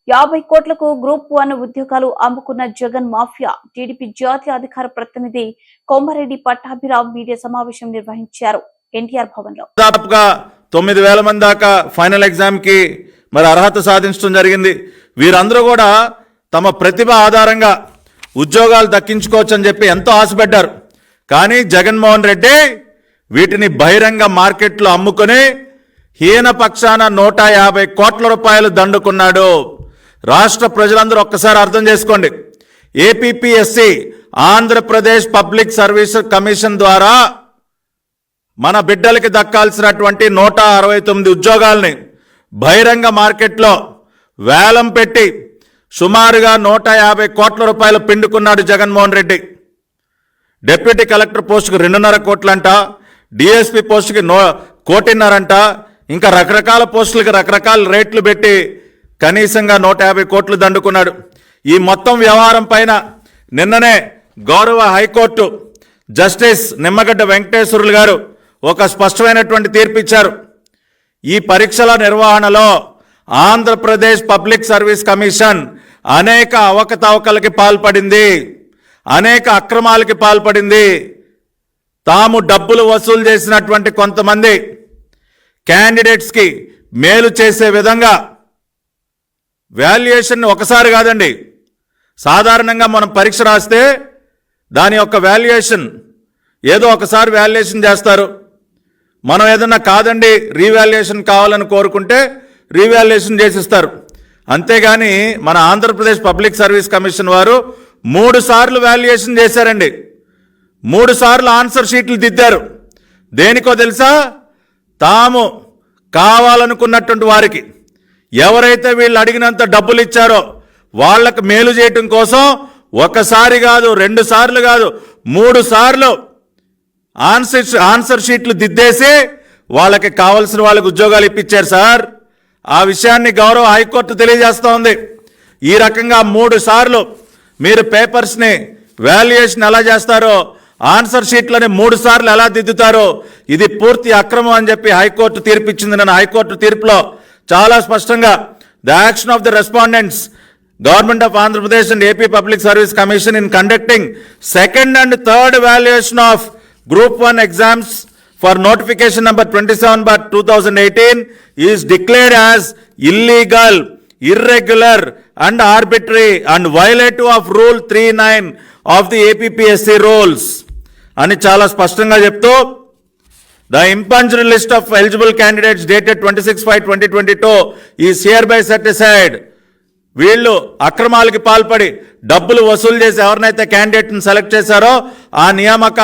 50 కోట్లకు గ్రూప్ 1 ఉద్యోగాలు అమ్ముకున్న జగన్ మాఫియా. టీడీపీ జాతీయ అధికార ప్రతినిధి కొమరెడ్డి పట్టాభిరావు మీడియా సమావేశం నిర్వహించారు ఎన్టీఆర్ భవన్ లో. దాదాపుగా 9,000 మంది దాకా ఫైనల్ ఎగ్జామ్ కి అర్హత సాధించడం జరిగింది. వీరందరూ కూడా తమ ప్రతిభ ఆధారంగా ఉద్యోగాలు దక్కించుకోవచ్చని చెప్పి ఎంతో ఆశపడ్డారు. కానీ జగన్మోహన్ రెడ్డి వీటిని బహిరంగ మార్కెట్లో అమ్ముకొని హీన పక్షాన 150 కోట్ల రూపాయలు దండుకున్నాడు. రాష్ట్ర ప్రజలందరూ ఒక్కసారి అర్థం చేసుకోండి. APPSC Andhra Pradesh public service commission ద్వారా మన బిడ్డలకి దక్కాల్సినటువంటి 169 ఉద్యోగాల్ని బహిరంగ మార్కెట్లో వేలం పెట్టి సుమారుగా 150 కోట్ల రూపాయలు పిండుకున్నాడు జగన్మోహన్ రెడ్డి. డిప్యూటీ కలెక్టర్ పోస్టుకు 2.5 కోట్లంట, డిఎస్పీ పోస్టుకి 1.5 కోట్లంట, ఇంకా రకరకాల పోస్టులకి రకరకాల రేట్లు పెట్టి కనీసంగా 150 కోట్లు దండుకున్నాడు. ఈ మొత్తం వ్యవహారం పైన నిన్ననే గౌరవ హైకోర్టు జస్టిస్ నిమ్మగడ్డ వెంకటేశ్వర్లు గారు ఒక స్పష్టమైనటువంటి తీర్పు ఇచ్చారు. ఈ పరీక్షల నిర్వహణలో ఆంధ్రప్రదేశ్ పబ్లిక్ సర్వీస్ కమిషన్ అనేక అవకతవకలకి పాల్పడింది, అనేక అక్రమాలకి పాల్పడింది. తాము డబ్బులు వసూలు చేసినటువంటి కొంతమంది క్యాండిడేట్స్కి మేలు చేసే విధంగా వాల్యుయేషన్ ఒకసారి కాదండి, సాధారణంగా మనం పరీక్ష రాస్తే దాని యొక్క వాల్యుయేషన్ ఏదో ఒకసారి వాల్యుయేషన్ చేస్తారు. మనం ఏదన్నా కాదండి రీవాల్యుయేషన్ కావాలని కోరుకుంటే రీవాల్యుయేషన్ చేసిస్తారు. అంతేగాని మన ఆంధ్రప్రదేశ్ పబ్లిక్ సర్వీస్ కమిషన్ వారు 3 సార్లు వాల్యుయేషన్ చేశారండి. 3 సార్లు ఆన్సర్ షీట్లు దిద్దారు. దేనికో తెలుసా? తాము కావాలనుకున్నటువంటి వారికి ఎవరైతే వీళ్ళు అడిగినంత డబ్బులు ఇచ్చారో వాళ్ళకు మేలు చేయటం కోసం ఒకసారి కాదు, 2 సార్లు కాదు, 3 సార్లు ఆన్సర్ షీట్లు దిద్దేసి వాళ్ళకి కావాల్సిన వాళ్ళకి ఉద్యోగాలు ఇప్పించారు సార్. ఆ విషయాన్ని గౌరవ హైకోర్టు తెలియజేస్తూ ఉంది. ఈ రకంగా 3 సార్లు మీరు పేపర్స్ని వాల్యుయేషన్ ఎలా చేస్తారో, ఆన్సర్ షీట్లని 3 సార్లు ఎలా దిద్దుతారో ఇది పూర్తి అక్రమం అని చెప్పి హైకోర్టు తీర్పు ఇచ్చింది. నేను హైకోర్టు తీర్పులో చాలా స్పష్టంగా the action of the respondents government of Andhra Pradesh and AP public service commission in conducting 2nd and 3rd valuation of Group 1 exams for notification number 27/2018 is declared as illegal, irregular and arbitrary and violative of Rule 39 of the APPSC rules అని చాలా స్పష్టంగా చెప్తూ the impunged list of eligible candidates dated 26/5/2022 is hereby set aside. వీళ్ళు అక్రమాలకి పాల్పడి డబ్బులు వసూలు చేసి ఎవరినైతే క్యాండిడేట్ని సెలెక్ట్ చేశారో ఆ నియామక